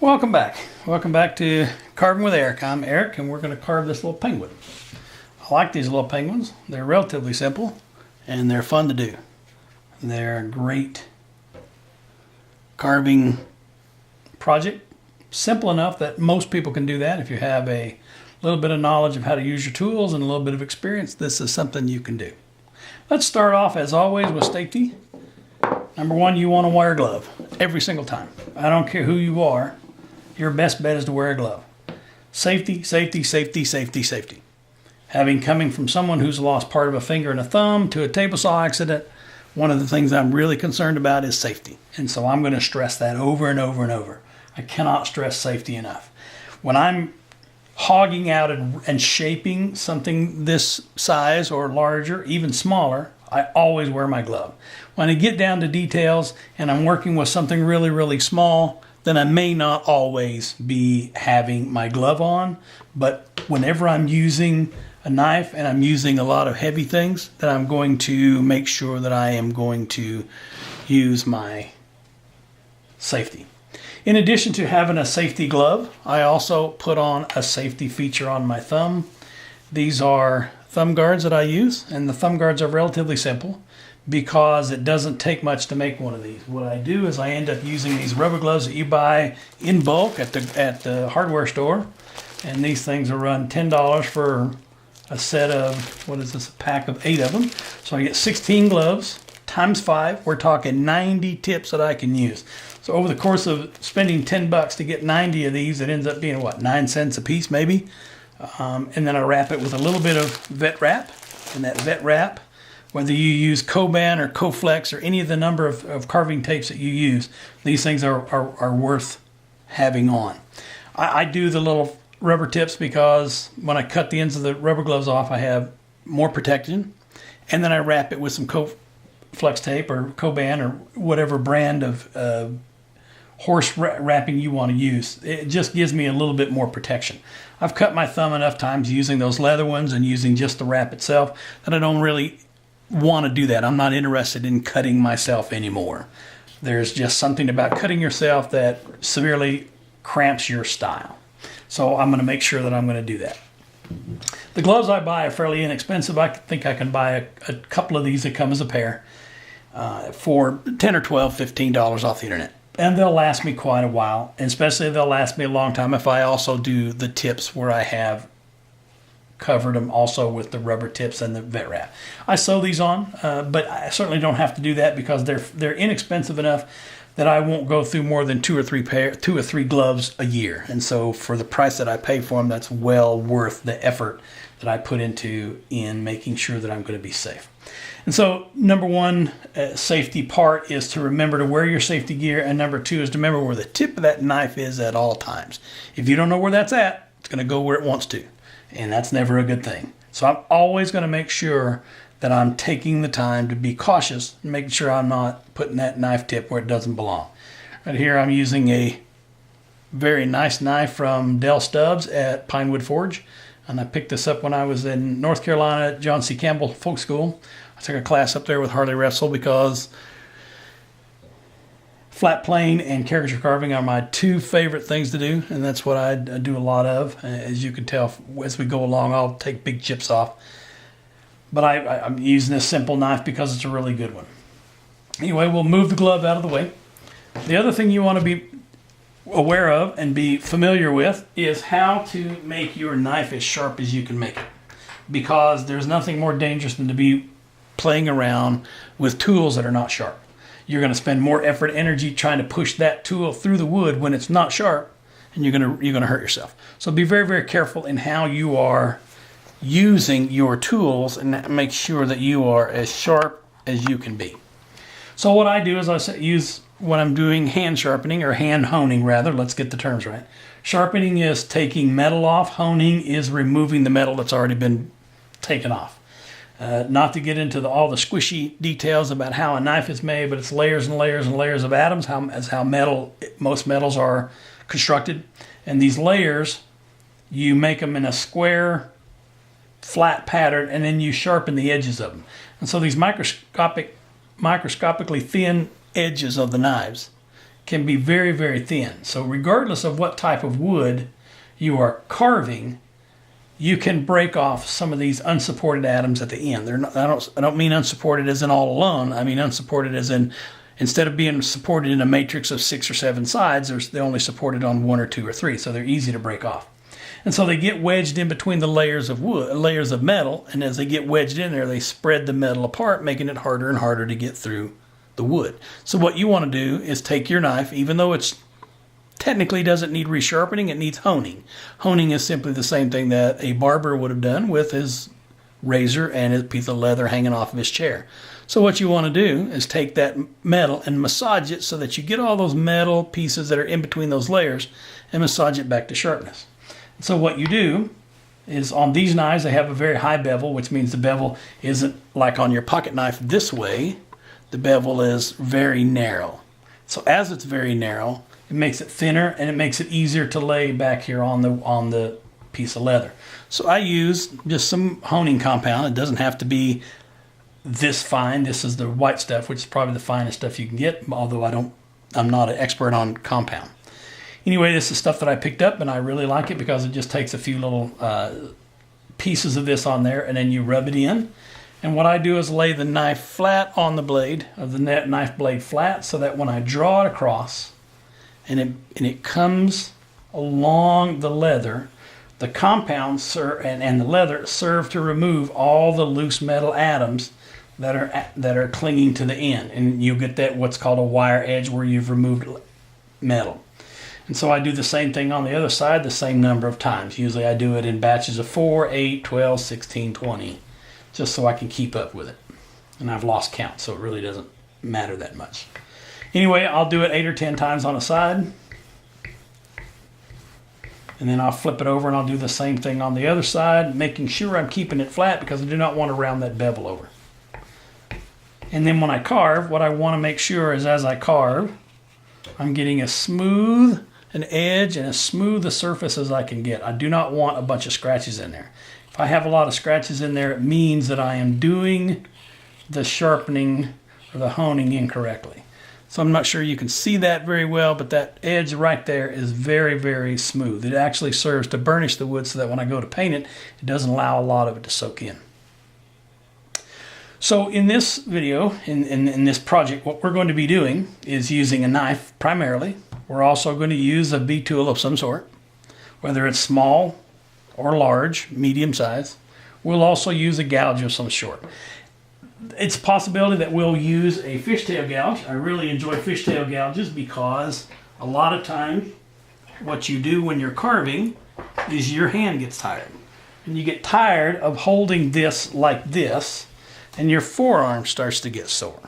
Welcome back. Welcome back to Carving with Eric. I'm Eric, and we're going to carve this little penguin. I like these little penguins. They're relatively simple, and they're fun to do. They're a great carving project. Simple enough that most people can do that. If you have a little bit of knowledge of how to use your tools and a little bit of experience, this is something you can do. Let's start off, as always, with safety. Number one, you want to wear a glove every single time. I don't care who you are. Your best bet is to wear a glove. Safety, safety, safety, safety, safety. Coming from someone who's lost part of a finger and a thumb to a table saw accident, one of the things I'm really concerned about is safety. And so I'm going to stress that over and over and over. I cannot stress safety enough. When I'm hogging out and shaping something this size or larger, even smaller, I always wear my glove. When I get down to details and I'm working with something really, really small, then I may not always be having my glove on. But whenever I'm using a knife and I'm using a lot of heavy things, then I'm going to make sure that I am going to use my safety. In addition to having a safety glove, I also put on a safety feature on my thumb. These are thumb guards that I use, and the thumb guards are relatively simple because it doesn't take much to make one of these. What I do is I end up using these rubber gloves that you buy in bulk at the hardware store, and these things will run $10 for a set of, what is this, a pack of 8 of them. So I get 16 gloves times 5. We're talking 90 tips that I can use. So over the course of spending $10 to get 90 of these, it ends up being what, 9 cents a piece maybe. And then I wrap it with a little bit of vet wrap, and that vet wrap, whether you use Coban or Coflex or any of the number of carving tapes that you use, these things are worth having on. I do the little rubber tips because when I cut the ends of the rubber gloves off, I have more protection. And then I wrap it with some Coflex tape or Coban or whatever brand of horse wrapping you want to use. It just gives me a little bit more protection. I've cut my thumb enough times using those leather ones and using just the wrap itself that I don't really want to do that. I'm not interested in cutting myself anymore. There's just something about cutting yourself that severely cramps your style. So I'm going to make sure that I'm going to do that. The gloves I buy are fairly inexpensive. I think I can buy a couple of these that come as a pair for $10 or $12, $15 off the internet. And they'll last me quite a while, and especially they'll last me a long time if I also do the tips where I have covered them also with the rubber tips and the vet wrap. I sew these on, but I certainly don't have to do that because they're inexpensive enough that I won't go through more than two or three gloves a year. And so for the price that I pay for them, that's well worth the effort that I put into in making sure that I'm going to be safe. And so number one safety part is to remember to wear your safety gear, and number two is to remember where the tip of that knife is at all times. If you don't know where that's at, it's going to go where it wants to, and that's never a good thing. So I'm always going to make sure that I'm taking the time to be cautious and making sure I'm not putting that knife tip where it doesn't belong. Right here I'm using a very nice knife from Dell Stubbs at Pinewood Forge, and I picked this up when I was in North Carolina at John C. Campbell Folk School. I took a class up there with Harley Russell because flat plane and caricature carving are my two favorite things to do, and that's what I do a lot of. As you can tell, as we go along, I'll take big chips off. But I'm using this simple knife because it's a really good one. Anyway, we'll move the glove out of the way. The other thing you want to be aware of and be familiar with is how to make your knife as sharp as you can make it. Because there's nothing more dangerous than to be playing around with tools that are not sharp. You're going to spend more effort, energy trying to push that tool through the wood when it's not sharp, and you're going to hurt yourself. So be very, very careful in how you are using your tools and make sure that you are as sharp as you can be. So what I do is I use, when I'm doing hand sharpening, or hand honing rather, let's get the terms right. Sharpening is taking metal off. Honing is removing the metal that's already been taken off. Not to get into all the squishy details about how a knife is made, but it's layers and layers and layers of atoms, how most metals are constructed. And these layers, you make them in a square, flat pattern, and then you sharpen the edges of them. And so these microscopically thin edges of the knives can be very, very thin. So regardless of what type of wood you are carving, you can break off some of these unsupported atoms at the end. They're not, I don't mean unsupported as in all alone. I mean unsupported as in, instead of being supported in a matrix of 6 or 7 sides, they're only supported on 1 or 2 or 3, so they're easy to break off. And so they get wedged in between the layers of wood, layers of metal, and as they get wedged in there, they spread the metal apart, making it harder and harder to get through the wood. So what you want to do is take your knife, even though it's technically doesn't need resharpening, it needs honing. Honing is simply the same thing that a barber would have done with his razor and his piece of leather hanging off of his chair. So what you want to do is take that metal and massage it so that you get all those metal pieces that are in between those layers and massage it back to sharpness. So what you do is on these knives, they have a very high bevel, which means the bevel isn't like on your pocket knife this way. The bevel is very narrow. So as it's very narrow, it makes it thinner and it makes it easier to lay back here on the piece of leather. So I use just some honing compound. It doesn't have to be this fine. This is the white stuff, which is probably the finest stuff you can get, although I'm not an expert on compound. Anyway, this is stuff that I picked up and I really like it because it just takes a few little pieces of this on there and then you rub it in. And what I do is lay the knife flat on the blade, of the knife blade flat, so that when I draw it across and it comes along the leather, the compound and the leather serve to remove all the loose metal atoms that are clinging to the end. And you get that what's called a wire edge where you've removed metal. And so I do the same thing on the other side the same number of times. Usually I do it in batches of 4, 8, 12, 16, 20, just so I can keep up with it. And I've lost count, so it really doesn't matter that much. Anyway, I'll do it 8 or 10 times on a side. And then I'll flip it over and I'll do the same thing on the other side, making sure I'm keeping it flat because I do not want to round that bevel over. And then when I carve, what I want to make sure is as I carve, I'm getting as smooth an edge and as smooth a surface as I can get. I do not want a bunch of scratches in there. If I have a lot of scratches in there, it means that I am doing the sharpening or the honing incorrectly. So I'm not sure you can see that very well, but that edge right there is very, very smooth. It actually serves to burnish the wood so that when I go to paint it, it doesn't allow a lot of it to soak in. So in this video, in this project, what we're going to be doing is using a knife primarily. We're also going to use a B tool of some sort, whether it's small or large, medium size. We'll also use a gouge of some sort. It's a possibility that we'll use a fishtail gouge. I really enjoy fishtail gouges because a lot of times what you do when you're carving is your hand gets tired. And you get tired of holding this like this, and your forearm starts to get sore.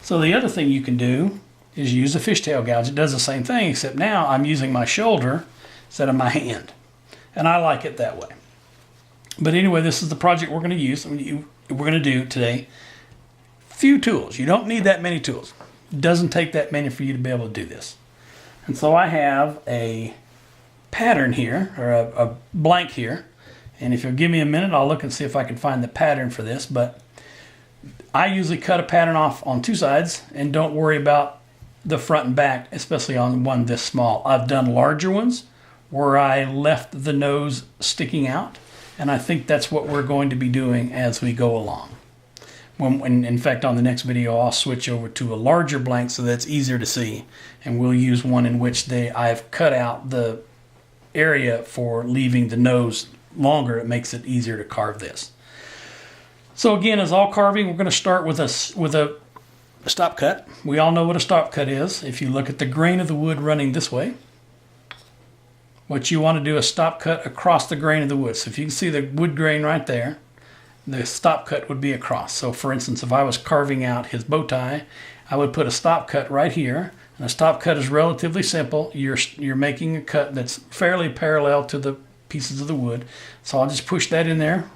So the other thing you can do is use a fishtail gouge. It does the same thing, except now I'm using my shoulder instead of my hand. And I like it that way. But anyway, this is the project we're going to use. We're going to do today. Few tools. You don't need that many tools. It doesn't take that many for you to be able to do this. And so I have a pattern here, or a blank here. And if you'll give me a minute, I'll look and see if I can find the pattern for this. But I usually cut a pattern off on 2 sides and don't worry about the front and back, especially on one this small. I've done larger ones where I left the nose sticking out, and I think that's what we're going to be doing as we go along. When in fact, on the next video, I'll switch over to a larger blank so that's easier to see, and we'll use one in which I've cut out the area for leaving the nose longer. It makes it easier to carve this. So again, as all carving, we're going to start with a stop cut. We all know what a stop cut is. If you look at the grain of the wood running this way, what you want to do is stop cut across the grain of the wood. So if you can see the wood grain right there, the stop cut would be across. So for instance, if I was carving out his bow tie, I would put a stop cut right here. And a stop cut is relatively simple. You're making a cut that's fairly parallel to the pieces of the wood. So I'll just push that in there.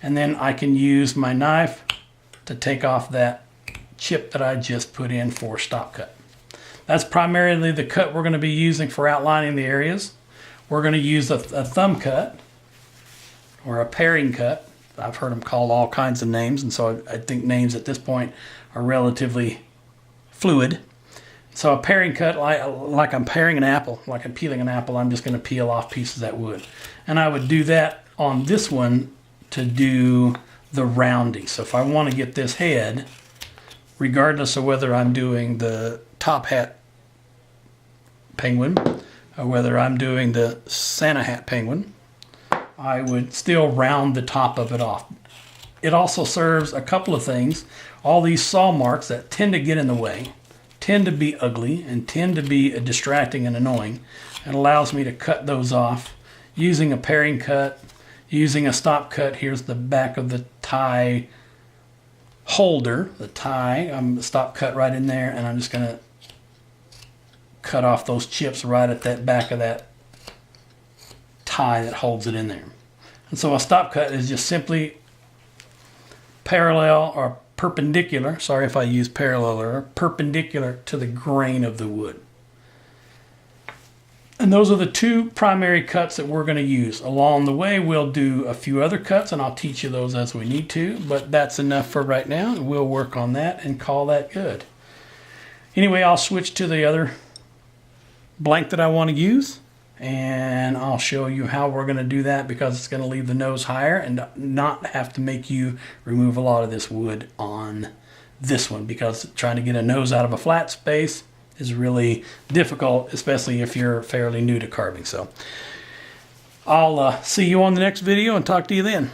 And then I can use my knife to take off that chip that I just put in for stop cut. That's primarily the cut we're going to be using for outlining the areas. We're going to use a thumb cut or a paring cut. I've heard them called all kinds of names, and so I think names at this point are relatively fluid. So a paring cut, like I'm paring an apple, like I'm peeling an apple, I'm just going to peel off pieces of that wood. And I would do that on this one to do the rounding. So if I want to get this head, regardless of whether I'm doing the top hat penguin or whether I'm doing the Santa hat penguin, I would still round the top of it off. It also serves a couple of things. All these saw marks that tend to get in the way, tend to be ugly and tend to be distracting and annoying. It allows me to cut those off using a paring cut, using a stop cut. Here's the back of the tie holder, the tie. I'm stop cut right in there, and I'm just going to cut off those chips right at that back of that tie that holds it in there. And so a stop cut is just simply parallel or perpendicular, sorry if I use parallel, or perpendicular to the grain of the wood. And those are the two primary cuts that we're going to use. Along the way, we'll do a few other cuts, and I'll teach you those as we need to, but that's enough for right now, and we'll work on that and call that good. Anyway, I'll switch to the other blank that I want to use, and I'll show you how we're going to do that, because it's going to leave the nose higher and not have to make you remove a lot of this wood on this one, because trying to get a nose out of a flat space is really difficult, especially if you're fairly new to carving. So I'll see you on the next video and talk to you then.